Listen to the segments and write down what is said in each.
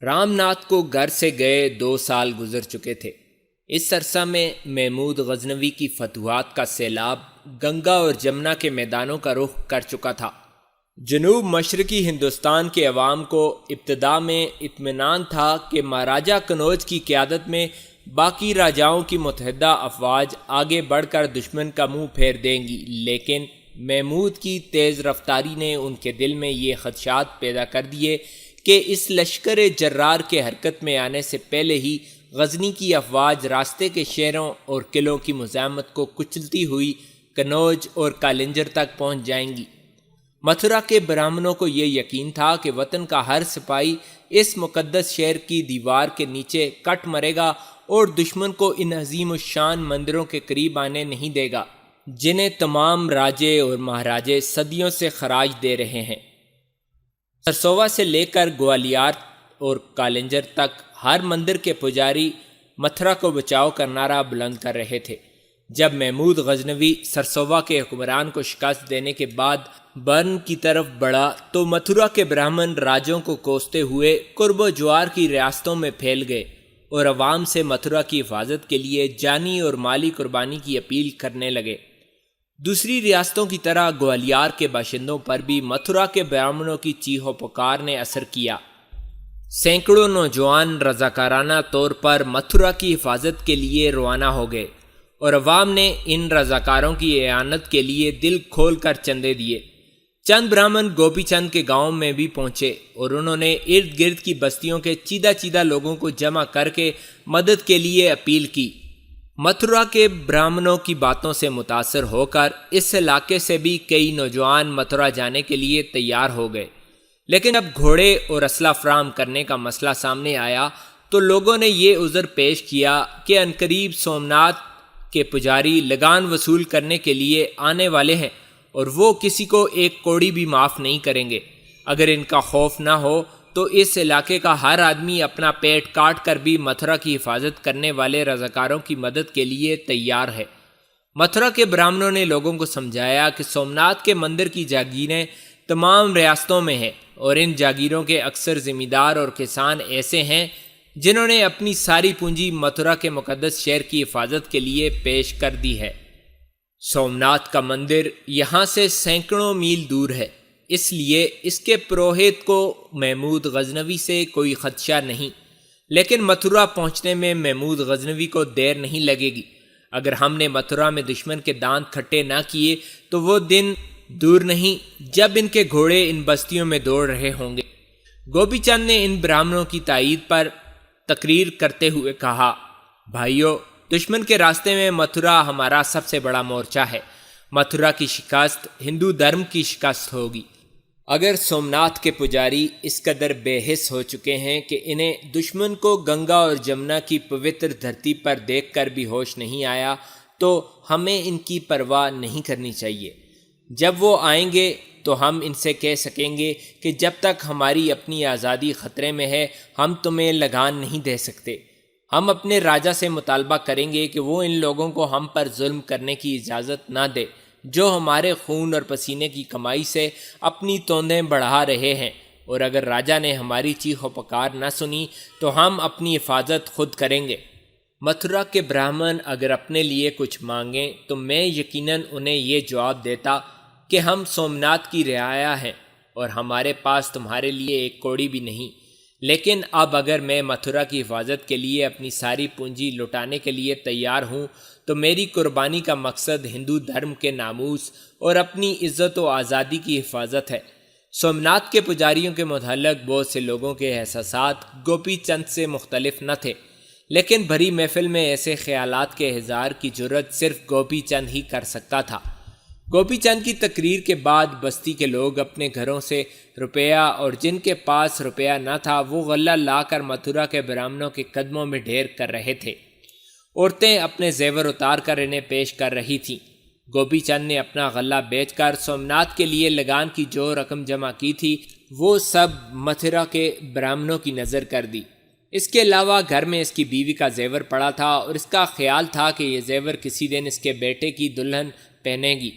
رام ناتھ کو گھر سے گئے 2 سال گزر چکے تھے۔ اس عرصہ میں محمود غزنوی کی فتوحات کا سیلاب گنگا اور جمنا کے میدانوں کا رخ کر چکا تھا۔ جنوب مشرقی ہندوستان کے عوام کو ابتدا میں اطمینان تھا کہ مہاراجہ کنوج کی قیادت میں باقی راجاؤں کی متحدہ افواج آگے بڑھ کر دشمن کا منہ پھیر دیں گی، لیکن محمود کی تیز رفتاری نے ان کے دل میں یہ خدشات پیدا کر دیے کہ اس لشکر جرار کے حرکت میں آنے سے پہلے ہی غزنی کی افواج راستے کے شہروں اور قلعوں کی مزاحمت کو کچلتی ہوئی کنوج اور کالنجر تک پہنچ جائیں گی۔ متھرا کے برہمنوں کو یہ یقین تھا کہ وطن کا ہر سپاہی اس مقدس شہر کی دیوار کے نیچے کٹ مرے گا اور دشمن کو ان عظیم الشان مندروں کے قریب آنے نہیں دے گا جنہیں تمام راجے اور مہاراجے صدیوں سے خراج دے رہے ہیں۔ سرسووا سے لے کر گوالیار اور کالنجر تک ہر مندر کے پجاری متھرا کو بچاؤ کا نعرہ بلند کر رہے تھے۔ جب محمود غزنوی سرسووا کے حکمران کو شکست دینے کے بعد برن کی طرف بڑھا تو متھرا کے برہمن راجوں کو کوستے ہوئے قرب و جوار کی ریاستوں میں پھیل گئے اور عوام سے متھرا کی حفاظت کے لیے جانی اور مالی قربانی کی اپیل کرنے لگے۔ دوسری ریاستوں کی طرح گوالیار کے باشندوں پر بھی متھرا کے برہمنوں کی چیخ و پکار نے اثر کیا۔ سینکڑوں نوجوان رضاکارانہ طور پر متھرا کی حفاظت کے لیے روانہ ہو گئے اور عوام نے ان رضاکاروں کی اعانت کے لیے دل کھول کر چندے دیے۔ چند برہمن گوپی چند کے گاؤں میں بھی پہنچے اور انہوں نے ارد گرد کی بستیوں کے چیدہ لوگوں کو جمع کر کے مدد کے لیے اپیل کی۔ متھرا کے برہمنوں کی باتوں سے متاثر ہو کر اس علاقے سے بھی کئی نوجوان متھرا جانے کے لیے تیار ہو گئے، لیکن جب گھوڑے اور اسلحہ فراہم کرنے کا مسئلہ سامنے آیا تو لوگوں نے یہ عذر پیش کیا کہ عنقریب سومناتھ کے پجاری لگان وصول کرنے کے لیے آنے والے ہیں اور وہ کسی کو ایک کوڑی بھی معاف نہیں کریں گے۔ اگر ان کا خوف نہ ہو تو اس علاقے کا ہر آدمی اپنا پیٹ کاٹ کر بھی متھرا کی حفاظت کرنے والے رضاکاروں کی مدد کے لیے تیار ہے۔ متھرا کے برہمنوں نے لوگوں کو سمجھایا کہ سومناتھ کے مندر کی جاگیریں تمام ریاستوں میں ہیں اور ان جاگیروں کے اکثر زمیندار اور کسان ایسے ہیں جنہوں نے اپنی ساری پونجی متھرا کے مقدس شہر کی حفاظت کے لیے پیش کر دی ہے۔ سومناتھ کا مندر یہاں سے سینکڑوں میل دور ہے، اس لیے اس کے پروہت کو محمود غزنوی سے کوئی خدشہ نہیں، لیکن متھرا پہنچنے میں محمود غزنوی کو دیر نہیں لگے گی۔ اگر ہم نے متھرا میں دشمن کے دانت کھٹے نہ کیے تو وہ دن دور نہیں جب ان کے گھوڑے ان بستیوں میں دوڑ رہے ہوں گے۔ گوپی چند نے ان برہمنوں کی تائید پر تقریر کرتے ہوئے کہا، بھائیو، دشمن کے راستے میں متھرا ہمارا سب سے بڑا مورچہ ہے۔ متھرا کی شکست ہندو دھرم کی شکست ہوگی۔ اگر سومناتھ کے پجاری اس قدر بے حس ہو چکے ہیں کہ انہیں دشمن کو گنگا اور جمنا کی پوتر دھرتی پر دیکھ کر بھی ہوش نہیں آیا تو ہمیں ان کی پرواہ نہیں کرنی چاہیے۔ جب وہ آئیں گے تو ہم ان سے کہہ سکیں گے کہ جب تک ہماری اپنی آزادی خطرے میں ہے ہم تمہیں لگان نہیں دے سکتے۔ ہم اپنے راجا سے مطالبہ کریں گے کہ وہ ان لوگوں کو ہم پر ظلم کرنے کی اجازت نہ دے جو ہمارے خون اور پسینے کی کمائی سے اپنی توندیں بڑھا رہے ہیں، اور اگر راجا نے ہماری چیخ و پکار نہ سنی تو ہم اپنی حفاظت خود کریں گے۔ متھرا کے برہمن اگر اپنے لیے کچھ مانگیں تو میں یقیناً انہیں یہ جواب دیتا کہ ہم سومناتھ کی رعایا ہیں اور ہمارے پاس تمہارے لیے ایک کوڑی بھی نہیں، لیکن اب اگر میں متھرا کی حفاظت کے لیے اپنی ساری پونجی لٹانے کے لیے تیار ہوں تو میری قربانی کا مقصد ہندو دھرم کے ناموس اور اپنی عزت و آزادی کی حفاظت ہے۔ سومناتھ کے پجاریوں کے متعلق بہت سے لوگوں کے احساسات گوپی چند سے مختلف نہ تھے، لیکن بھری محفل میں ایسے خیالات کے اظہار کی جرت صرف گوپی چند ہی کر سکتا تھا۔ گوپی چند کی تقریر کے بعد بستی کے لوگ اپنے گھروں سے روپیہ اور جن کے پاس روپیہ نہ تھا وہ غلہ لا کر متھرا کے برہمنوں کے قدموں میں ڈھیر کر رہے تھے۔ عورتیں اپنے زیور اتار کر انہیں پیش کر رہی تھیں۔ گوپی چند نے اپنا غلہ بیچ کر سومناتھ کے لیے لگان کی جو رقم جمع کی تھی وہ سب متھرا کے برہمنوں کی نظر کر دی۔ اس کے علاوہ گھر میں اس کی بیوی کا زیور پڑا تھا اور اس کا خیال تھا کہ یہ زیور کسی دن اس کے بیٹے کی دلہن پہنے گی،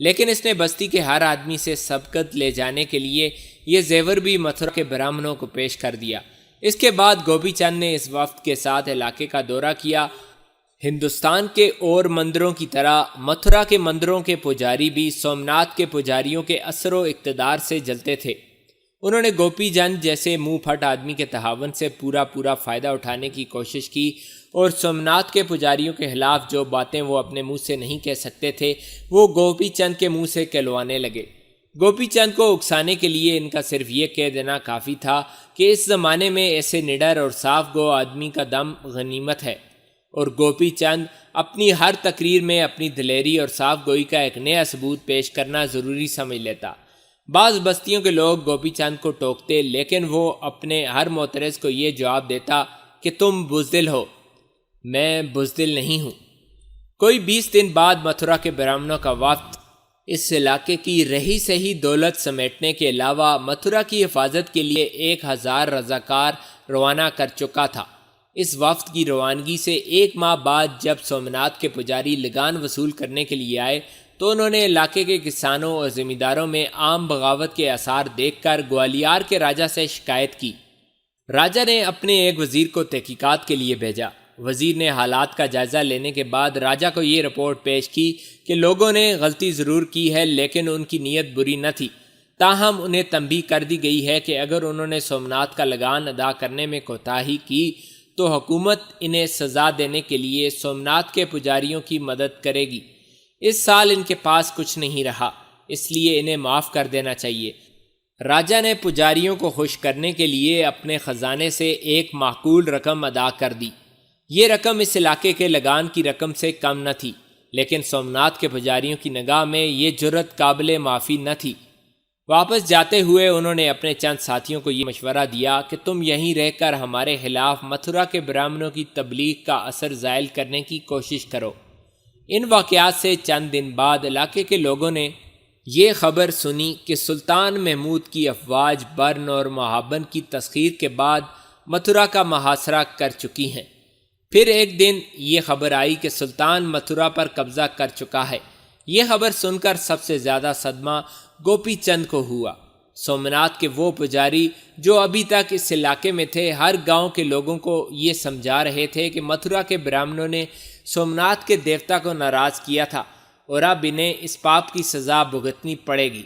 لیکن اس نے بستی کے ہر آدمی سے سبقت لے جانے کے لیے یہ زیور بھی متھرا کے برہمنوں کو پیش کر دیا۔ اس کے بعد گوپی چند نے اس وفد کے ساتھ علاقے کا دورہ کیا۔ ہندوستان کے اور مندروں کی طرح متھرا کے مندروں کے پجاری بھی سومناتھ کے پجاریوں کے اثر و اقتدار سے جلتے تھے۔ انہوں نے گوپی چند جیسے منہ پھٹ آدمی کے تعاون سے پورا فائدہ اٹھانے کی کوشش کی اور سومناتھ کے پجاریوں کے خلاف جو باتیں وہ اپنے منہ سے نہیں کہہ سکتے تھے وہ گوپی چند کے منہ سے کہلوانے لگے۔ گوپی چند کو اکسانے کے لیے ان کا صرف یہ کہہ دینا کافی تھا کہ اس زمانے میں ایسے نڈر اور صاف گو آدمی کا دم غنیمت ہے، اور گوپی چند اپنی ہر تقریر میں اپنی دلیری اور صاف گوئی کا ایک نیا ثبوت پیش کرنا ضروری سمجھ لیتا۔ بعض بستیوں کے لوگ گوپی چند کو ٹوکتے، لیکن وہ اپنے ہر معترض کو یہ جواب دیتا کہ تم بزدل ہو۔ میں بزدل نہیں ہوں۔ کوئی 20 دن بعد متھرا کے برہمنوں کا وفد اس علاقے کی رہی سہی دولت سمیٹنے کے علاوہ متھرا کی حفاظت کے لیے 1000 رضاکار روانہ کر چکا تھا۔ اس وفد کی روانگی سے 1 ماہ بعد جب سومناتھ کے پجاری لگان وصول کرنے کے لیے آئے تو انہوں نے علاقے کے کسانوں اور زمینداروں میں عام بغاوت کے آثار دیکھ کر گوالیار کے راجا سے شکایت کی۔ راجا نے اپنے ایک وزیر کو تحقیقات کے لیے بھیجا۔ وزیر نے حالات کا جائزہ لینے کے بعد راجا کو یہ رپورٹ پیش کی کہ لوگوں نے غلطی ضرور کی ہے لیکن ان کی نیت بری نہ تھی، تاہم انہیں تنبیہ کر دی گئی ہے کہ اگر انہوں نے سومناتھ کا لگان ادا کرنے میں کوتاہی کی تو حکومت انہیں سزا دینے کے لیے سومناتھ کے پجاریوں کی مدد کرے گی۔ اس سال ان کے پاس کچھ نہیں رہا، اس لیے انہیں معاف کر دینا چاہیے۔ راجا نے پجاریوں کو خوش کرنے کے لیے اپنے خزانے سے ایک معقول رقم ادا کر دی۔ یہ رقم اس علاقے کے لگان کی رقم سے کم نہ تھی، لیکن سومناتھ کے پجاریوں کی نگاہ میں یہ جرت قابل معافی نہ تھی۔ واپس جاتے ہوئے انہوں نے اپنے چند ساتھیوں کو یہ مشورہ دیا کہ تم یہیں رہ کر ہمارے خلاف متھرا کے برہمنوں کی تبلیغ کا اثر زائل کرنے کی کوشش کرو۔ ان واقعات سے چند دن بعد علاقے کے لوگوں نے یہ خبر سنی کہ سلطان محمود کی افواج برن اور مہابن کی تسخیر کے بعد متھرا کا محاصرہ کر چکی ہیں۔ پھر ایک دن یہ خبر آئی کہ سلطان متھرا پر قبضہ کر چکا ہے۔ یہ خبر سن کر سب سے زیادہ صدمہ گوپی چند کو ہوا۔ سومناتھ کے وہ پجاری جو ابھی تک اس علاقے میں تھے ہر گاؤں کے لوگوں کو یہ سمجھا رہے تھے کہ متھرا کے برہمنوں نے سومناتھ کے دیوتا کو ناراض کیا تھا اور اب انہیں اس پاپ کی سزا بھگتنی پڑے گی۔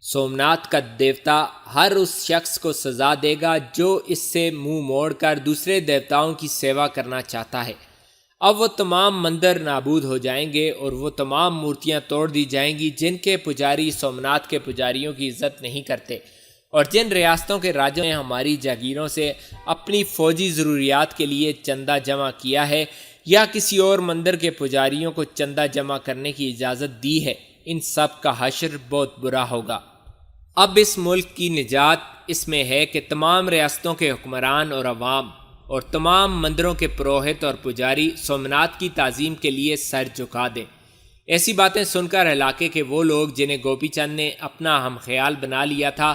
سومناتھ کا دیوتا ہر اس شخص کو سزا دے گا جو اس سے منہ موڑ کر دوسرے دیوتاؤں کی سیوا کرنا چاہتا ہے۔ اب وہ تمام مندر نابود ہو جائیں گے اور وہ تمام مورتیاں توڑ دی جائیں گی جن کے پجاری سومناتھ کے پجاریوں کی عزت نہیں کرتے، اور جن ریاستوں کے راجوں نے ہماری جاگیروں سے اپنی فوجی ضروریات کے لیے چندہ جمع کیا ہے یا کسی اور مندر کے پجاریوں کو چندہ جمع کرنے کی اجازت دی ہے، ان سب کا حشر بہت برا ہوگا۔ اب اس ملک کی نجات اس میں ہے کہ تمام ریاستوں کے حکمران اور عوام اور تمام مندروں کے پروہت اور پجاری سومناتھ کی تعظیم کے لیے سر جھکا دیں۔ ایسی باتیں سن کر علاقے کے وہ لوگ جنہیں گوپی چند نے اپنا ہم خیال بنا لیا تھا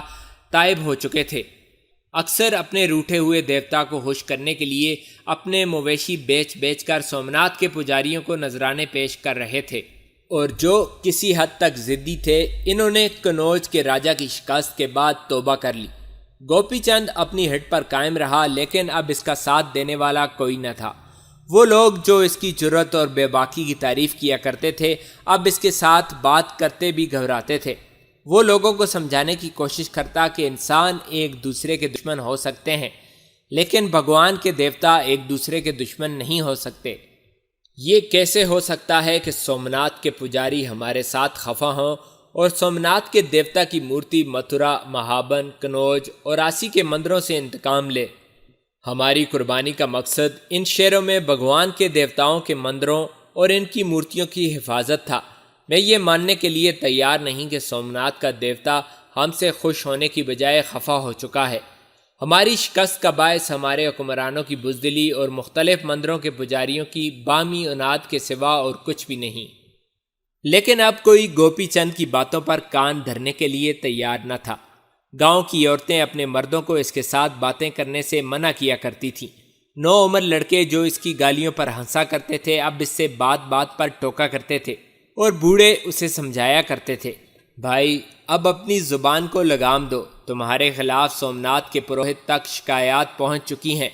تائب ہو چکے تھے۔ اکثر اپنے روٹھے ہوئے دیوتا کو خوش کرنے کے لیے اپنے مویشی بیچ کر سومناتھ کے پجاریوں کو نذرانے پیش کر رہے تھے، اور جو کسی حد تک ضدی تھے انہوں نے کنوج کے راجا کی شکست کے بعد توبہ کر لی۔ گوپی چند اپنی ہٹ پر قائم رہا، لیکن اب اس کا ساتھ دینے والا کوئی نہ تھا۔ وہ لوگ جو اس کی جرت اور بے باکی کی تعریف کیا کرتے تھے اب اس کے ساتھ بات کرتے بھی گھبراتے تھے۔ وہ لوگوں کو سمجھانے کی کوشش کرتا کہ انسان ایک دوسرے کے دشمن ہو سکتے ہیں، لیکن بھگوان کے دیوتا ایک دوسرے کے دشمن نہیں ہو سکتے۔ یہ کیسے ہو سکتا ہے کہ سومناتھ کے پجاری ہمارے ساتھ خفا ہوں اور سومناتھ کے دیوتا کی مورتی متھرا، مہابن، کنوج اور آسی کے مندروں سے انتقام لے؟ ہماری قربانی کا مقصد ان شہروں میں بھگوان کے دیوتاؤں کے مندروں اور ان کی مورتیوں کی حفاظت تھا۔ میں یہ ماننے کے لیے تیار نہیں کہ سومناتھ کا دیوتا ہم سے خوش ہونے کی بجائے خفا ہو چکا ہے۔ ہماری شکست کا باعث ہمارے حکمرانوں کی بزدلی اور مختلف مندروں کے پجاریوں کی باہمی عناد کے سوا اور کچھ بھی نہیں۔ لیکن اب کوئی گوپی چند کی باتوں پر کان دھرنے کے لیے تیار نہ تھا۔ گاؤں کی عورتیں اپنے مردوں کو اس کے ساتھ باتیں کرنے سے منع کیا کرتی تھیں۔ نوعمر لڑکے جو اس کی گالیوں پر ہنسا کرتے تھے اب اس سے بات بات پر ٹوکا کرتے تھے، اور بوڑھے اسے سمجھایا کرتے تھے، بھائی اب اپنی زبان کو لگام دو، تمہارے خلاف سومناتھ کے پروہت تک شکایات پہنچ چکی ہیں۔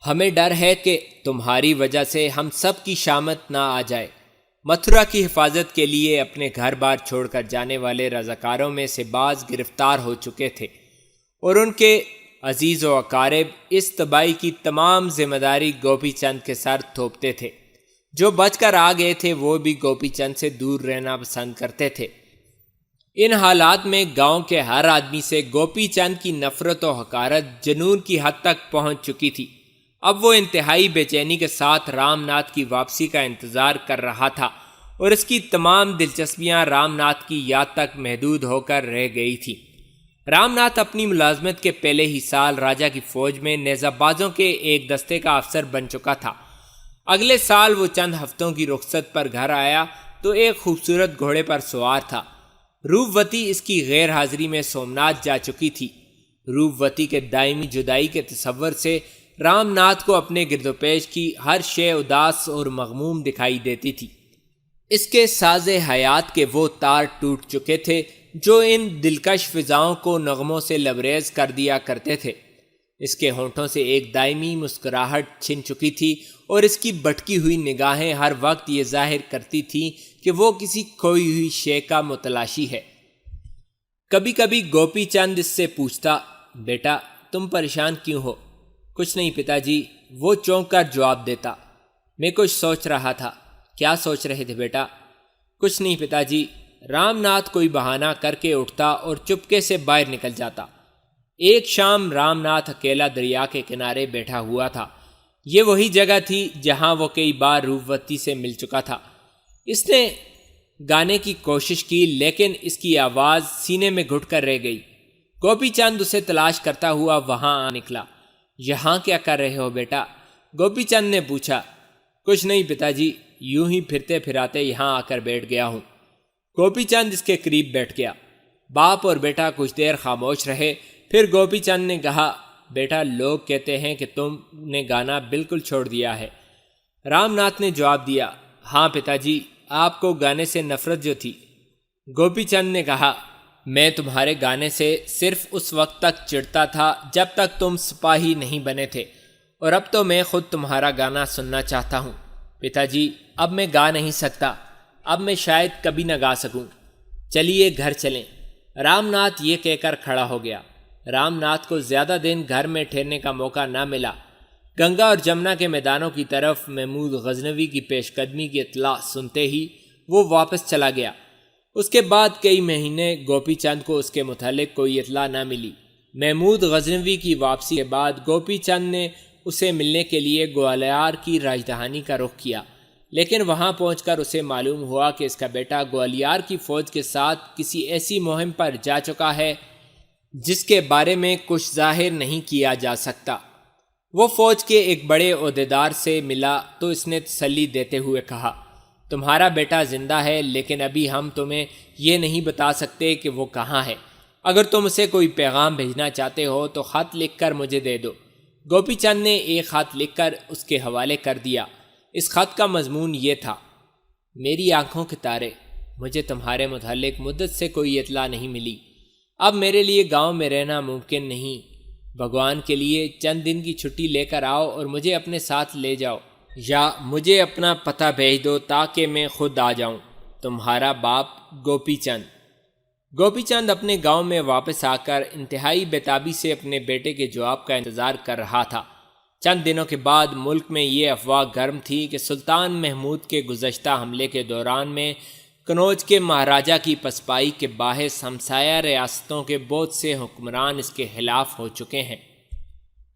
ہمیں ڈر ہے کہ تمہاری وجہ سے ہم سب کی شامت نہ آ جائے۔ متھرا کی حفاظت کے لیے اپنے گھر بار چھوڑ کر جانے والے رضاکاروں میں سے بعض گرفتار ہو چکے تھے اور ان کے عزیز و اقارب اس تباہی کی تمام ذمہ داری گوپی چند کے سر تھوپتے تھے۔ جو بچ کر آ گئے تھے وہ بھی گوپی چند سے دور رہنا پسند کرتے تھے۔ ان حالات میں گاؤں کے ہر آدمی سے گوپی چند کی نفرت و حقارت جنون کی حد تک پہنچ چکی تھی۔ اب وہ انتہائی بے چینی کے ساتھ رام ناتھ کی واپسی کا انتظار کر رہا تھا اور اس کی تمام دلچسپیاں رام ناتھ کی یاد تک محدود ہو کر رہ گئی تھیں۔ رام ناتھ اپنی ملازمت کے پہلے ہی سال راجا کی فوج میں نیزہ بازوں کے ایک دستے کا افسر بن چکا تھا۔ اگلے سال وہ چند ہفتوں کی رخصت پر گھر آیا تو ایک خوبصورت گھوڑے پر سوار تھا۔ روپوتی اس کی غیر حاضری میں سومناتھ جا چکی تھی۔ روپوتی کے دائمی جدائی کے تصور سے رام ناتھ کو اپنے گرد و پیش کی ہر شے اداس اور مغموم دکھائی دیتی تھی۔ اس کے ساز حیات کے وہ تار ٹوٹ چکے تھے جو ان دلکش فضاؤں کو نغموں سے لبریز کر دیا کرتے تھے۔ اس کے ہونٹوں سے ایک دائمی مسکراہٹ چھن چکی تھی اور اس کی بھٹکی ہوئی نگاہیں ہر وقت یہ ظاہر کرتی تھیں کہ وہ کسی کھوئی ہوئی شے کا متلاشی ہے۔ کبھی کبھی گوپی چند اس سے پوچھتا، بیٹا تم پریشان کیوں ہو؟ کچھ نہیں پتا جی، وہ چونک کر جواب دیتا، میں کچھ سوچ رہا تھا۔ کیا سوچ رہے تھے بیٹا؟ کچھ نہیں پتا جی۔ رام ناتھ کوئی بہانہ کر کے اٹھتا اور چپکے سے باہر نکل جاتا۔ ایک شام رام ناتھ اکیلا دریا کے کنارے بیٹھا ہوا تھا۔ یہ وہی جگہ تھی جہاں وہ کئی بار روپوتی سے مل چکا تھا۔ اس نے گانے کی کوشش کی لیکن اس کی آواز سینے میں گھٹ کر رہ گئی۔ گوپی چند اسے تلاش کرتا ہوا وہاں آ نکلا۔ یہاں کیا کر رہے ہو بیٹا؟ گوپی چند نے پوچھا۔ کچھ نہیں پتا جی، یوں ہی پھرتے پھراتے یہاں آ کر بیٹھ گیا ہوں۔ گوپی چند اس کے قریب بیٹھ گیا۔ باپ اور بیٹا کچھ دیر خاموش رہے، پھر گوپی چند نے کہا، بیٹا لوگ کہتے ہیں کہ تم نے گانا بالکل چھوڑ دیا ہے۔ رام ناتھ نے جواب دیا، ہاں پتا جی، آپ کو گانے سے نفرت جو تھی۔ گوپی چند نے کہا، میں تمہارے گانے سے صرف اس وقت تک چڑھتا تھا جب تک تم سپاہی نہیں بنے تھے، اور اب تو میں خود تمہارا گانا سننا چاہتا ہوں۔ پتا جی اب میں گا نہیں سکتا، اب میں شاید کبھی نہ گا سکوں، چلیے گھر چلیں۔ رام ناتھ یہ کہہ کر کھڑا ہو گیا۔ رام ناتھ کو زیادہ دن گھر میں ٹھہرنے کا موقع نہ ملا۔ گنگا اور جمنا کے میدانوں کی طرف محمود غزنوی کی پیش قدمی کی اطلاع سنتے ہی وہ واپس چلا گیا۔ اس کے بعد کئی مہینے گوپی چند کو اس کے متعلق کوئی اطلاع نہ ملی۔ محمود غزنوی کی واپسی کے بعد گوپی چند نے اسے ملنے کے لیے گوالیار کی راجدھانی کا رخ کیا، لیکن وہاں پہنچ کر اسے معلوم ہوا کہ اس کا بیٹا گوالیار کی فوج کے ساتھ کسی ایسی مہم پر جا چکا ہے جس کے بارے میں کچھ ظاہر نہیں کیا جا سکتا۔ وہ فوج کے ایک بڑے عہدیدار سے ملا تو اس نے تسلی دیتے ہوئے کہا، تمہارا بیٹا زندہ ہے لیکن ابھی ہم تمہیں یہ نہیں بتا سکتے کہ وہ کہاں ہے۔ اگر تم اسے کوئی پیغام بھیجنا چاہتے ہو تو خط لکھ کر مجھے دے دو۔ گوپی چند نے ایک خط لکھ کر اس کے حوالے کر دیا۔ اس خط کا مضمون یہ تھا، میری آنکھوں کے تارے، مجھے تمہارے متعلق مدت سے کوئی اطلاع نہیں ملی۔ اب میرے لیے گاؤں میں رہنا ممکن نہیں۔ بھگوان کے لیے چند دن کی چھٹی لے کر آؤ اور مجھے اپنے ساتھ لے جاؤ، یا مجھے اپنا پتہ بھیج دو تاکہ میں خود آ جاؤں۔ تمہارا باپ گوپی چند۔ گوپی چند اپنے گاؤں میں واپس آ کر انتہائی بیتابی سے اپنے بیٹے کے جواب کا انتظار کر رہا تھا۔ چند دنوں کے بعد ملک میں یہ افواہ گرم تھی کہ سلطان محمود کے گزشتہ حملے کے دوران میں قنوج کے مہاراجا کی پسپائی کے باعث ہمسایہ ریاستوں کے بہت سے حکمران اس کے خلاف ہو چکے ہیں۔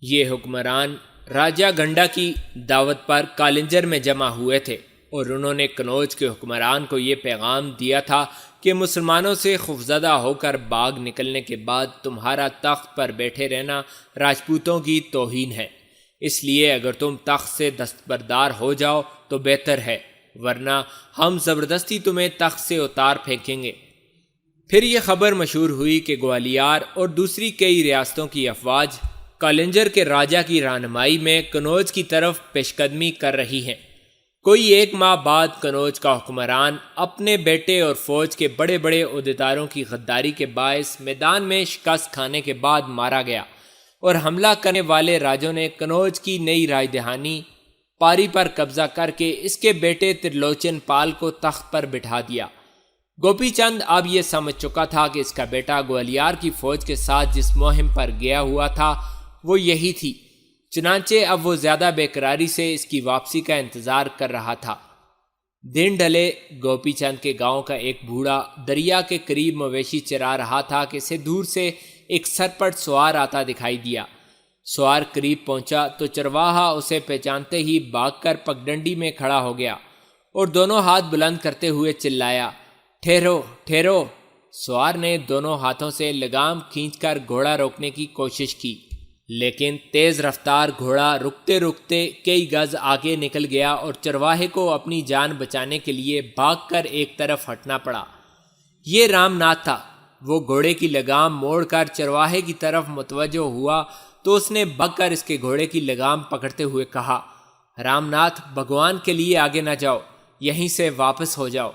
یہ حکمران راجا گنڈا کی دعوت پر کالنجر میں جمع ہوئے تھے اور انہوں نے قنوج کے حکمران کو یہ پیغام دیا تھا کہ مسلمانوں سے خوفزدہ ہو کر باغ نکلنے کے بعد تمہارا تخت پر بیٹھے رہنا راجپوتوں کی توہین ہے، اس لیے اگر تم تخت سے دستبردار ہو جاؤ تو بہتر ہے، ورنہ ہم زبردستی تمہیں تخت سے اتار پھینکیں گے۔ پھر یہ خبر مشہور ہوئی کہ گوالیار اور دوسری کئی ریاستوں کی افواج کالنجر کے راجا کی رہنمائی میں قنوج کی طرف پیش قدمی کر رہی ہیں۔ کوئی 1 ماہ بعد کنوج کا حکمران اپنے بیٹے اور فوج کے بڑے بڑے عہدیداروں کی غداری کے باعث میدان میں شکست کھانے کے بعد مارا گیا، اور حملہ کرنے والے راجوں نے کنوج کی نئی راج دہانی پاری پر قبضہ کر کے اس کے بیٹے ترلوچن پال کو تخت پر بٹھا دیا۔ گوپی چند اب یہ سمجھ چکا تھا کہ اس کا بیٹا گوالیار کی فوج کے ساتھ جس مہم پر گیا ہوا تھا وہ یہی تھی، چنانچہ اب وہ زیادہ بے قراری سے اس کی واپسی کا انتظار کر رہا تھا۔ دن ڈھلے گوپی چند کے گاؤں کا ایک بوڑھا دریا کے قریب مویشی چرا رہا تھا کہ اسے دور سے ایک سرپٹ سوار آتا دکھائی دیا۔ سوار قریب پہنچا تو چرواہا اسے پہچانتے ہی بھاگ کر پگڈنڈی میں کھڑا ہو گیا اور دونوں ہاتھ بلند کرتے ہوئے چلایا، ٹھہرو ٹھہرو۔ سوار نے دونوں ہاتھوں سے لگام کھینچ کر گھوڑا روکنے کی کوشش کی، لیکن تیز رفتار گھوڑا رکتے رکتے کئی گز آگے نکل گیا اور چرواہے کو اپنی جان بچانے کے لیے بھاگ کر ایک طرف ہٹنا پڑا۔ یہ رام ناتھ تھا۔ وہ گھوڑے کی لگام موڑ کر چرواہے کی طرف متوجہ ہوا تو اس نے بھگ کر اس کے گھوڑے کی لگام پکڑتے ہوئے کہا، رام ناتھ، بھگوان کے لیے آگے نہ جاؤ، یہیں سے واپس ہو جاؤ۔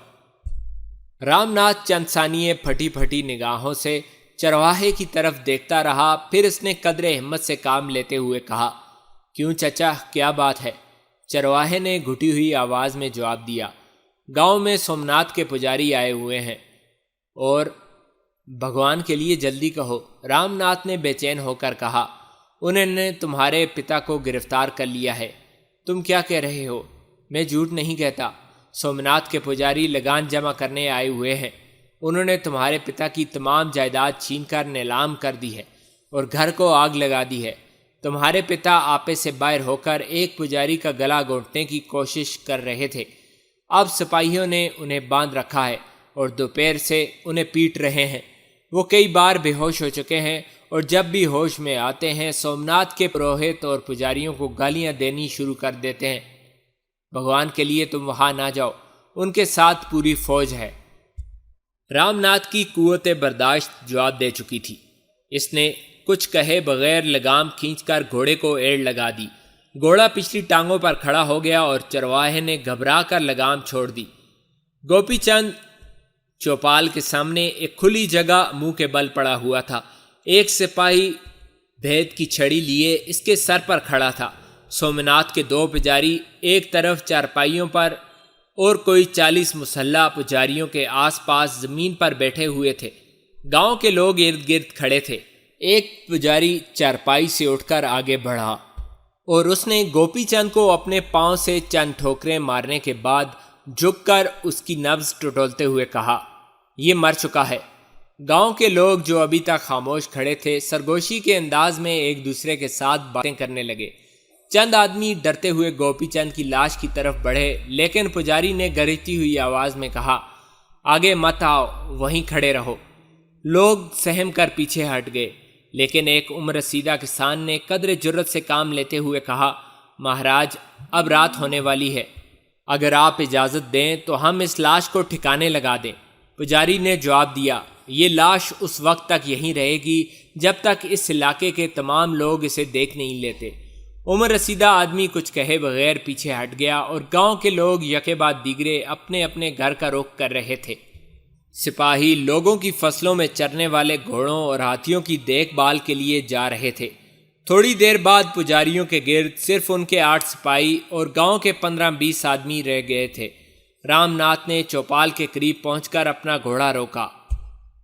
رام ناتھ چند ثانیے پھٹی پھٹی نگاہوں سے چرواہے کی طرف دیکھتا رہا، پھر اس نے قدر ہمت سے کام لیتے ہوئے کہا، کیوں چچا، کیا بات ہے؟ چرواہے نے گھٹی ہوئی آواز میں جواب دیا، گاؤں میں سومناتھ کے پجاری آئے ہوئے ہیں اور بھگوان کے لیے جلدی کہو۔ رام ناتھ نے بے چین ہو کر کہا، انہوں نے تمہارے پتا کو گرفتار کر لیا ہے۔ تم کیا کہہ رہے ہو؟ میں جھوٹ نہیں کہتا، سومناتھ کے پجاری لگان جمع کرنے آئے ہوئے ہیں۔ انہوں نے تمہارے پتا کی تمام جائیداد چھین کر نیلام کر دی ہے اور گھر کو آگ لگا دی ہے۔ تمہارے پتا آپے سے باہر ہو کر ایک پجاری کا گلا گھونٹنے کی کوشش کر رہے تھے۔ اب سپاہیوں نے انہیں باندھ رکھا ہے اور دوپہر سے انہیں پیٹ رہے ہیں۔ وہ کئی بار بے ہوش ہو چکے ہیں اور جب بھی ہوش میں آتے ہیں سومناتھ کے پروہت اور پجاریوں کو گالیاں دینی شروع کر دیتے ہیں۔ بھگوان کے لیے تم وہاں نہ جاؤ، ان کے ساتھ پوری فوج ہے۔ رام ناتھ کی قوت برداشت جواب دے چکی تھی۔ اس نے کچھ کہے بغیر لگام کھینچ کر گھوڑے کو ایڑ لگا دی۔ گھوڑا پچھلی ٹانگوں پر کھڑا ہو گیا اور چرواہے نے گھبرا کر لگام چھوڑ دی۔ گوپی چند چوپال کے سامنے ایک کھلی جگہ منہ کے بل پڑا ہوا تھا۔ ایک سپاہی بھید کی چھڑی لیے اس کے سر پر کھڑا تھا۔ سومناتھ کے 2 پجاری ایک طرف چارپائیوں پر اور کوئی 40 مسلح پجاریوں کے آس پاس زمین پر بیٹھے ہوئے تھے۔ گاؤں کے لوگ ارد گرد کھڑے تھے۔ ایک پجاری چارپائی سے اٹھ کر آگے بڑھا اور اس نے گوپی چند کو اپنے پاؤں سے چند ٹھوکریں مارنے کے بعد جھک کر اس کی نبض ٹٹولتے ہوئے کہا، یہ مر چکا ہے۔ گاؤں کے لوگ جو ابھی تک خاموش کھڑے تھے سرگوشی کے انداز میں ایک دوسرے کے ساتھ باتیں کرنے لگے۔ چند آدمی ڈرتے ہوئے گوپی چند کی لاش کی طرف بڑھے، لیکن پجاری نے گرجتی ہوئی آواز میں کہا، آگے مت آؤ، وہیں کھڑے رہو۔ لوگ سہم کر پیچھے ہٹ گئے، لیکن ایک عمر رسیدہ کسان نے قدر جرت سے کام لیتے ہوئے کہا، مہاراج، اب رات ہونے والی ہے، اگر آپ اجازت دیں تو ہم اس لاش کو ٹھکانے لگا دیں۔ پجاری نے جواب دیا، یہ لاش اس وقت تک یہیں رہے گی جب تک اس علاقے کے تمام لوگ اسے دیکھ نہیں لیتے۔ عمر رسیدہ آدمی کچھ کہے بغیر پیچھے ہٹ گیا اور گاؤں کے لوگ یکے بعد دیگرے اپنے اپنے گھر کا رخ کر رہے تھے۔ سپاہی لوگوں کی فصلوں میں چرنے والے گھوڑوں اور ہاتھیوں کی دیکھ بھال کے لیے جا رہے تھے۔ تھوڑی دیر بعد پجاریوں کے گرد صرف ان کے 8 سپاہی اور گاؤں کے 15-20 آدمی رہ گئے تھے۔ رام ناتھ نے چوپال کے قریب پہنچ کر اپنا گھوڑا روکا۔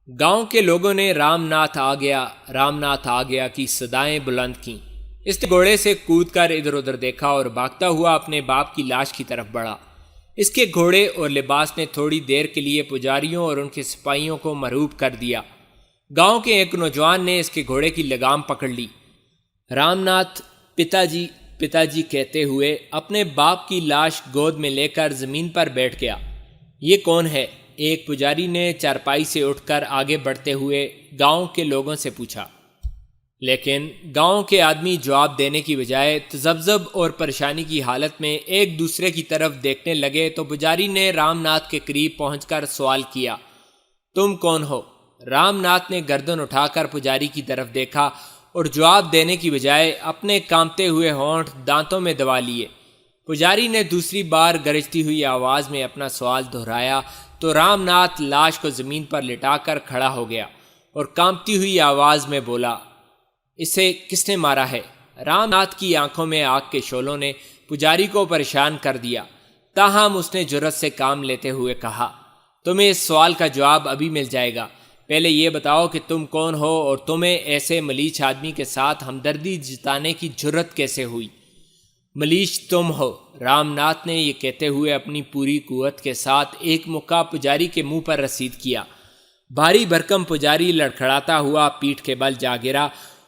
گاؤں کے لوگوں نے رام ناتھ آ گیا، رام ناتھ آ گیا کی صدائیں بلند کیں۔ اس نے گھوڑے سے کود کر ادھر ادھر دیکھا اور بھاگتا ہوا اپنے باپ کی لاش کی طرف بڑھا۔ اس کے گھوڑے اور لباس نے تھوڑی دیر کے لیے پجاریوں اور ان کے سپاہیوں کو مرعوب کر دیا۔ گاؤں کے ایک نوجوان نے اس کے گھوڑے کی لگام پکڑ لی۔ رام ناتھ پتا جی کہتے ہوئے اپنے باپ کی لاش گود میں لے کر زمین پر بیٹھ گیا۔ یہ کون ہے؟ ایک پجاری نے چارپائی سے اٹھ کر آگے بڑھتے ہوئے گاؤں کے لوگوں سے پوچھا، لیکن گاؤں کے آدمی جواب دینے کی بجائے تذبذب اور پریشانی کی حالت میں ایک دوسرے کی طرف دیکھنے لگے تو پجاری نے رام ناتھ کے قریب پہنچ کر سوال کیا، تم کون ہو؟ رام ناتھ نے گردن اٹھا کر پجاری کی طرف دیکھا اور جواب دینے کی بجائے اپنے کانپتے ہوئے ہونٹ دانتوں میں دبا لیے۔ پجاری نے دوسری بار گرجتی ہوئی آواز میں اپنا سوال دہرایا تو رام ناتھ لاش کو زمین پر لٹا کر کھڑا ہو گیا اور کانپتی ہوئی آواز میں بولا، اسے کس نے مارا ہے؟ رام ناتھ کی آنکھوں میں آگ کے شعلوں نے پجاری کو پریشان کر دیا، تاہم اس نے جرأت سے کام لیتے ہوئے کہا، تمہیں اس سوال کا جواب ابھی مل جائے گا، پہلے یہ بتاؤ کہ تم کون ہو اور تمہیں ایسے ملیچ آدمی کے ساتھ ہمدردی جتانے کی جرأت کیسے ہوئی؟ ملیچ تم ہو، رام ناتھ نے یہ کہتے ہوئے اپنی پوری قوت کے ساتھ ایک مکہ پجاری کے منہ پر رسید کیا۔ بھاری بھرکم پجاری لڑکھڑاتا ہوا پیٹھ کے بل جا گرا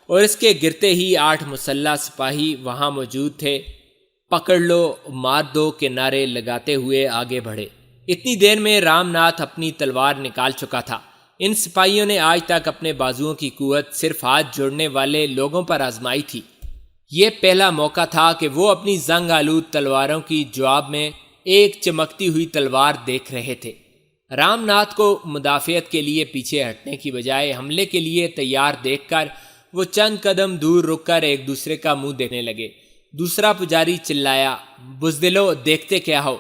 اور اس کے گرتے ہی 8 مسلح سپاہی وہاں موجود تھے پکڑ لو مار دو کے نعرے لگاتے ہوئے آگے بڑھے۔ اتنی دیر میں رام ناتھ اپنی تلوار نکال چکا تھا۔ ان سپاہیوں نے آج تک اپنے بازوؤں کی قوت صرف ہاتھ جوڑنے والے لوگوں پر آزمائی تھی۔ یہ پہلا موقع تھا کہ وہ اپنی زنگ آلود تلواروں کی جواب میں ایک چمکتی ہوئی تلوار دیکھ رہے تھے۔ رام ناتھ کو مدافعت کے لیے پیچھے ہٹنے کی بجائے حملے کے لیے تیار دیکھ کر وہ چند قدم دور رک کر ایک دوسرے کا منہ دیکھنے لگے۔ دوسرا پجاری چلایا، بزدلو دیکھتے کیا ہو؟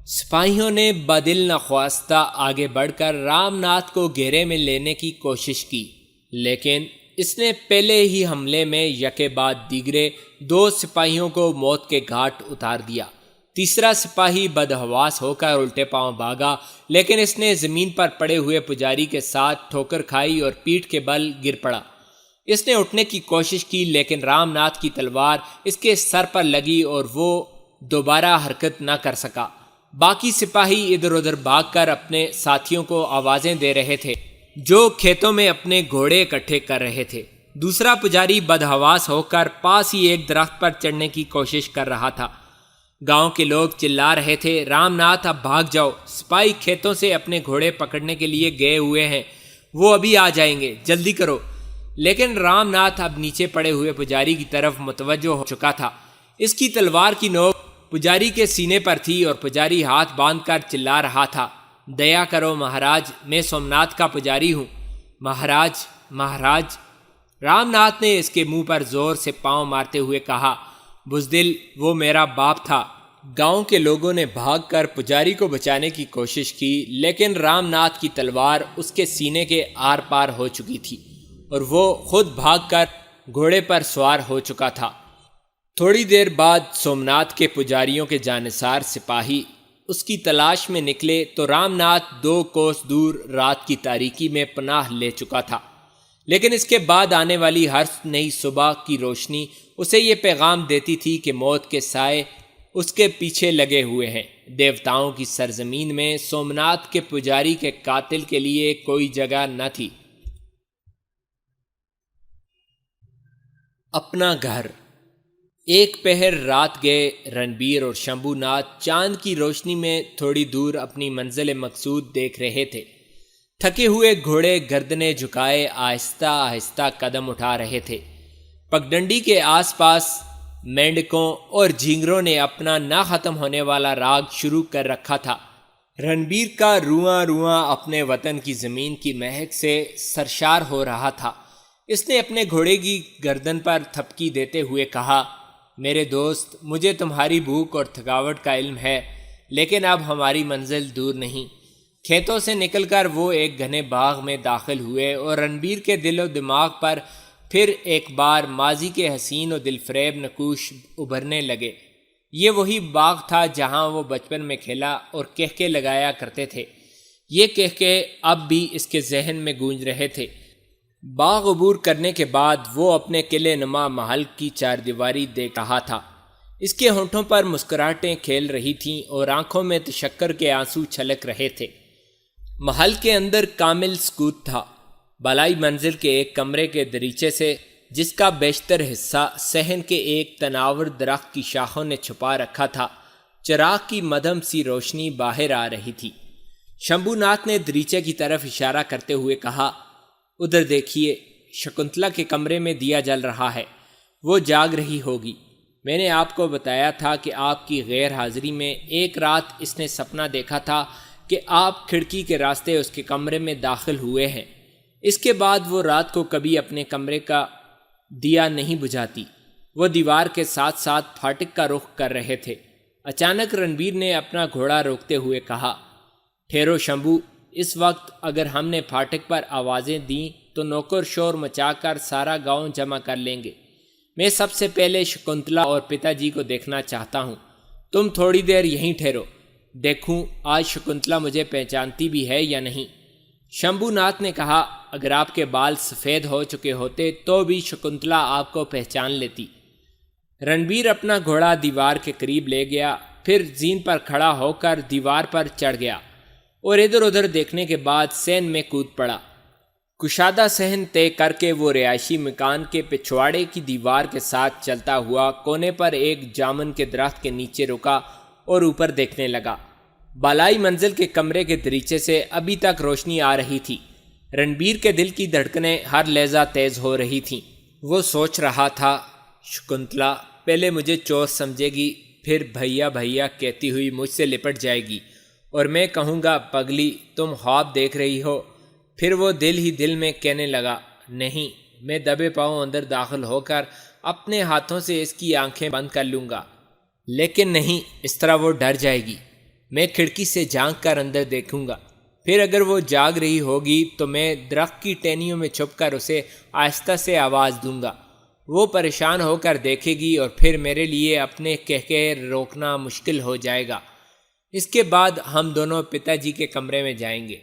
سپاہیوں نے بدل نخواستہ آگے بڑھ کر رام ناتھ کو گھیرے میں لینے کی کوشش کی، لیکن اس نے پہلے ہی حملے میں یکے بعد دیگرے 2 سپاہیوں کو موت کے گھاٹ اتار دیا۔ تیسرا سپاہی بدحواس ہو کر الٹے پاؤں بھاگا، لیکن اس نے زمین پر پڑے ہوئے پجاری کے ساتھ ٹھوکر کھائی اور پیٹھ کے بل گر پڑا۔ اس نے اٹھنے کی کوشش کی، لیکن رام ناتھ کی تلوار اس کے سر پر لگی اور وہ دوبارہ حرکت نہ کر سکا۔ باقی سپاہی ادھر ادھر بھاگ کر اپنے ساتھیوں کو آوازیں دے رہے تھے جو کھیتوں میں اپنے گھوڑے اکٹھے کر رہے تھے۔ دوسرا پجاری بدحواس ہو کر پاس ہی ایک درخت پر چڑھنے کی کوشش کر رہا تھا۔ گاؤں کے لوگ چلا رہے تھے، رام ناتھ اب بھاگ جاؤ، سپاہی کھیتوں سے اپنے گھوڑے پکڑنے کے لیے گئے ہوئے ہیں، وہ ابھی آ جائیں گے، جلدی کرو۔ لیکن رام ناتھ اب نیچے پڑے ہوئے پجاری کی طرف متوجہ ہو چکا تھا۔ اس کی تلوار کی نوک پجاری کے سینے پر تھی اور پجاری ہاتھ باندھ کر چلا رہا تھا، دیا کرو مہاراج، میں سومناتھ کا پجاری ہوں۔ مہاراج، مہاراج، رام ناتھ نے اس کے منہ پر زور سے پاؤں مارتے ہوئے کہا، بزدل، وہ میرا باپ تھا۔ گاؤں کے لوگوں نے بھاگ کر پجاری کو بچانے کی کوشش کی، لیکن رام ناتھ کی تلوار اس کے سینے کے آر پار ہو چکی تھی اور وہ خود بھاگ کر گھوڑے پر سوار ہو چکا تھا۔ تھوڑی دیر بعد سومناتھ کے پجاریوں کے جانثار سپاہی اس کی تلاش میں نکلے تو رام ناتھ 2 کوس دور رات کی تاریکی میں پناہ لے چکا تھا، لیکن اس کے بعد آنے والی ہر نئی صبح کی روشنی اسے یہ پیغام دیتی تھی کہ موت کے سائے اس کے پیچھے لگے ہوئے ہیں۔ دیوتاؤں کی سرزمین میں سومناتھ کے پجاری کے قاتل کے لیے کوئی جگہ نہ تھی۔ اپنا گھر۔ ایک پہر رات گئے رنبیر اور شمبھو ناتھ چاند کی روشنی میں تھوڑی دور اپنی منزل مقصود دیکھ رہے تھے۔ تھکے ہوئے گھوڑے گردنیں جھکائے آہستہ آہستہ قدم اٹھا رہے تھے۔ پگڈنڈی کے آس پاس مینڈکوں اور جھینگروں نے اپنا نہ ختم ہونے والا راگ شروع کر رکھا تھا۔ رنبیر کا رواں رواں اپنے وطن کی زمین کی مہک سے سرشار ہو رہا تھا۔ اس نے اپنے گھوڑے کی گردن پر تھپکی دیتے ہوئے کہا، میرے دوست، مجھے تمہاری بھوک اور تھکاوٹ کا علم ہے، لیکن اب ہماری منزل دور نہیں۔ کھیتوں سے نکل کر وہ ایک گھنے باغ میں داخل ہوئے اور رنبیر کے دل و دماغ پر پھر ایک بار ماضی کے حسین و دل فریب نقوش ابھرنے لگے۔ یہ وہی باغ تھا جہاں وہ بچپن میں کھیلا اور کہکے لگایا کرتے تھے۔ یہ کہکے اب بھی اس کے ذہن میں گونج رہے تھے۔ باغ عبور کرنے کے بعد وہ اپنے قلعے نما محل کی چاردیواری دیکھ رہا تھا۔ اس کے ہونٹوں پر مسکراہٹیں کھیل رہی تھیں اور آنکھوں میں تشکر کے آنسو چھلک رہے تھے۔ محل کے اندر کامل سکوت تھا۔ بالائی منزل کے ایک کمرے کے دریچے سے، جس کا بیشتر حصہ صحن کے ایک تناور درخت کی شاخوں نے چھپا رکھا تھا، چراغ کی مدھم سی روشنی باہر آ رہی تھی۔ شمبھو ناتھ نے دریچے کی طرف اشارہ کرتے ہوئے کہا، ادھر دیکھیے، شکنتلا کے کمرے میں دیا جل رہا ہے، وہ جاگ رہی ہوگی۔ میں نے آپ کو بتایا تھا کہ آپ کی غیر حاضری میں ایک رات اس نے سپنا دیکھا تھا کہ آپ کھڑکی کے راستے اس کے کمرے میں داخل ہوئے ہیں۔ اس کے بعد وہ رات کو کبھی اپنے کمرے کا دیا نہیں بجھاتی۔ وہ دیوار کے ساتھ ساتھ پھاٹک کا رخ کر رہے تھے۔ اچانک رنبیر نے اپنا گھوڑا روکتے ہوئے کہا، ٹھہرو شمبھو، اس وقت اگر ہم نے پھاٹک پر آوازیں دیں تو نوکر شور مچا کر سارا گاؤں جمع کر لیں گے۔ میں سب سے پہلے شکنتلا اور پتا جی کو دیکھنا چاہتا ہوں۔ تم تھوڑی دیر یہیں ٹھہرو، دیکھوں آج شکنتلا مجھے پہچانتی بھی ہے یا نہیں۔ شمبھو ناتھ نے کہا، اگر آپ کے بال سفید ہو چکے ہوتے تو بھی شکنتلا آپ کو پہچان لیتی۔ رنبیر اپنا گھوڑا دیوار کے قریب لے گیا، پھر زین پر کھڑا ہو کر دیوار پر چڑھ گیا اور ادھر ادھر دیکھنے کے بعد صحن میں کود پڑا۔ کشادہ صحن طے کر کے وہ رہائشی مکان کے پچھواڑے کی دیوار کے ساتھ چلتا ہوا کونے پر ایک جامن کے درخت کے نیچے رکا اور اوپر دیکھنے لگا۔ بالائی منزل کے کمرے کے دریچے سے ابھی تک روشنی آ رہی تھی۔ رنبیر کے دل کی دھڑکنیں ہر لحظہ تیز ہو رہی تھیں۔ وہ سوچ رہا تھا، شکنتلا پہلے مجھے چور سمجھے گی، پھر بھیا بھیا کہتی ہوئی مجھ سے لپٹ جائے گی اور میں کہوں گا پگلی تم خواب دیکھ رہی ہو۔ پھر وہ دل ہی دل میں کہنے لگا، نہیں، میں دبے پاؤں اندر داخل ہو کر اپنے ہاتھوں سے اس کی آنکھیں بند کر لوں گا۔ لیکن نہیں، اس طرح وہ ڈر جائے گی۔ میں کھڑکی سے جھانک کر اندر دیکھوں گا، پھر اگر وہ جاگ رہی ہوگی تو میں درخت کی ٹہنیوں میں چھپ کر اسے آہستہ سے آواز دوں گا۔ وہ پریشان ہو کر دیکھے گی اور پھر میرے لیے اپنے کہکہے روکنا مشکل ہو جائے گا۔ اس کے بعد ہم دونوں پتا جی کے کمرے میں جائیں گے۔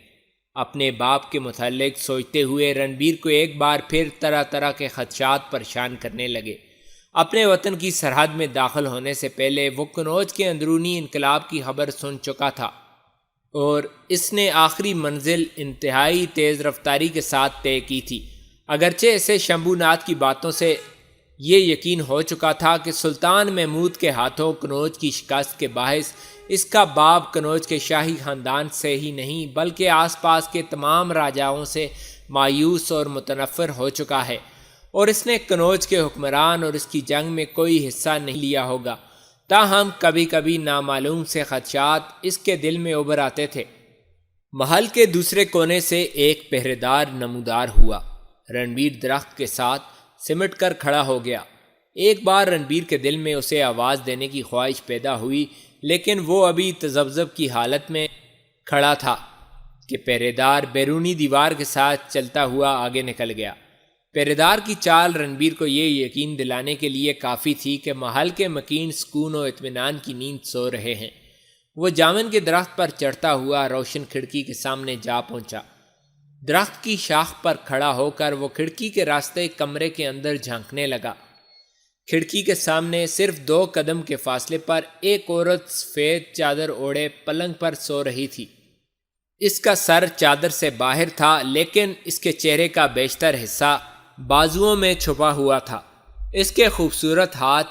اپنے باپ کے متعلق سوچتے ہوئے رنبیر کو ایک بار پھر طرح طرح کے خدشات پریشان کرنے لگے۔ اپنے وطن کی سرحد میں داخل ہونے سے پہلے وہ کنوج کے اندرونی انقلاب کی خبر سن چکا تھا اور اس نے آخری منزل انتہائی تیز رفتاری کے ساتھ طے کی تھی۔ اگرچہ اسے شمبھو ناتھ کی باتوں سے یہ یقین ہو چکا تھا کہ سلطان محمود کے ہاتھوں کنوج کی شکست کے باعث اس کا باپ کنوج کے شاہی خاندان سے ہی نہیں بلکہ آس پاس کے تمام راجاؤں سے مایوس اور متنفر ہو چکا ہے، اور اس نے کنوج کے حکمران اور اس کی جنگ میں کوئی حصہ نہیں لیا ہوگا۔ تاہم کبھی کبھی نامعلوم سے خدشات اس کے دل میں ابھر آتے تھے۔ محل کے دوسرے کونے سے ایک پہرے دار نمودار ہوا۔ رنبیر درخت کے ساتھ سمٹ کر کھڑا ہو گیا۔ ایک بار رنبیر کے دل میں اسے آواز دینے کی خواہش پیدا ہوئی، لیکن وہ ابھی تذبذب کی حالت میں کھڑا تھا کہ پہرے دار بیرونی دیوار کے ساتھ چلتا ہوا آگے نکل گیا۔ پہرے دار کی چال رنبیر کو یہ یقین دلانے کے لیے کافی تھی کہ محل کے مکین سکون و اطمینان کی نیند سو رہے ہیں۔ وہ جامن کے درخت پر چڑھتا ہوا روشن کھڑکی کے سامنے جا پہنچا۔ درخت کی شاخ پر کھڑا ہو کر وہ کھڑکی کے راستے کمرے کے اندر جھانکنے لگا۔ کھڑکی کے سامنے صرف 2 قدم کے فاصلے پر ایک عورت سفید چادر اوڑھے پلنگ پر سو رہی تھی۔ اس کا سر چادر سے باہر تھا، لیکن اس کے چہرے کا بیشتر حصہ بازوؤں میں چھپا ہوا تھا۔ اس کے خوبصورت ہاتھ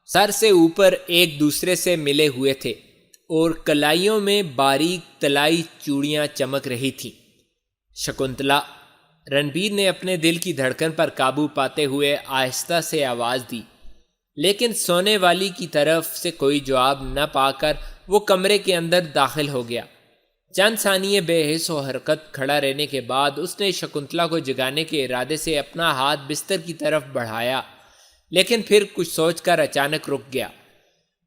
سر سے اوپر ایک دوسرے سے ملے ہوئے تھے اور کلائیوں میں باریک طلائی چوڑیاں چمک رہی تھیں۔ شکنتلا، رنبیر نے اپنے دل کی دھڑکن پر قابو پاتے ہوئے آہستہ سے آواز دی، لیکن سونے والی کی طرف سے کوئی جواب نہ پا کر وہ کمرے کے اندر داخل ہو گیا۔ چند ثانیے بے حس و حرکت کھڑا رہنے کے بعد اس نے شکنتلا کو جگانے کے ارادے سے اپنا ہاتھ بستر کی طرف بڑھایا، لیکن پھر کچھ سوچ کر اچانک رک گیا۔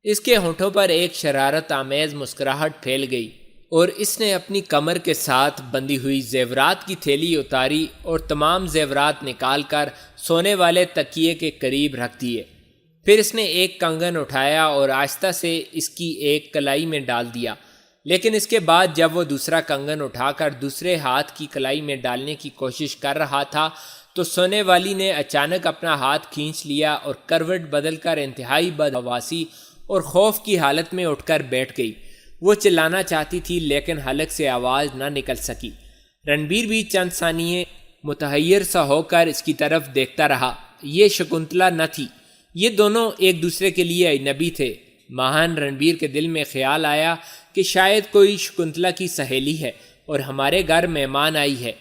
اس کے ہونٹوں پر ایک شرارت آمیز مسکراہٹ پھیل گئی اور اس نے اپنی کمر کے ساتھ بندھی ہوئی زیورات کی تھیلی اتاری اور تمام زیورات نکال کر سونے والے تکیے کے قریب رکھ دیے۔ پھر اس نے ایک کنگن اٹھایا اور آہستہ سے اس کی ایک کلائی میں ڈال دیا، لیکن اس کے بعد جب وہ دوسرا کنگن اٹھا کر دوسرے ہاتھ کی کلائی میں ڈالنے کی کوشش کر رہا تھا تو سونے والی نے اچانک اپنا ہاتھ کھینچ لیا اور کروٹ بدل کر انتہائی بدحواسی اور خوف کی حالت میں اٹھ کر بیٹھ گئی۔ وہ چلانا چاہتی تھی لیکن حلق سے آواز نہ نکل سکی۔ رنبیر بھی چند ثانیے متحیر سا ہو کر اس کی طرف دیکھتا رہا۔ یہ شکنتلا نہ تھی، یہ دونوں ایک دوسرے کے لیے اجنبی تھے۔ مہان رنبیر کے دل میں خیال آیا کہ شاید کوئی شکنتلا کی سہیلی ہے اور ہمارے گھر مہمان آئی ہے۔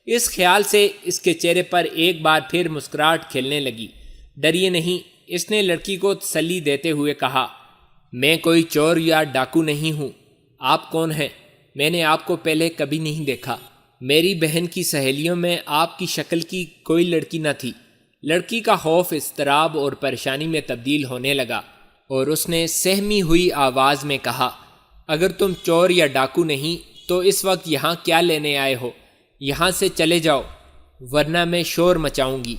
اس خیال سے اس کے چہرے پر ایک بار پھر مسکراہٹ کھلنے لگی۔ ڈریے نہیں، اس نے لڑکی کو تسلی دیتے ہوئے کہا، میں کوئی چور یا ڈاکو نہیں ہوں۔ آپ کون ہیں؟ میں نے آپ کو پہلے کبھی نہیں دیکھا۔ میری بہن کی سہیلیوں میں آپ کی شکل کی کوئی لڑکی نہ تھی۔ لڑکی کا خوف اضطراب اور پریشانی میں تبدیل ہونے لگا اور اس نے سہمی ہوئی آواز میں کہا، اگر تم چور یا ڈاکو نہیں تو اس وقت یہاں کیا لینے آئے ہو؟ یہاں سے چلے جاؤ ورنہ میں شور مچاؤں گی۔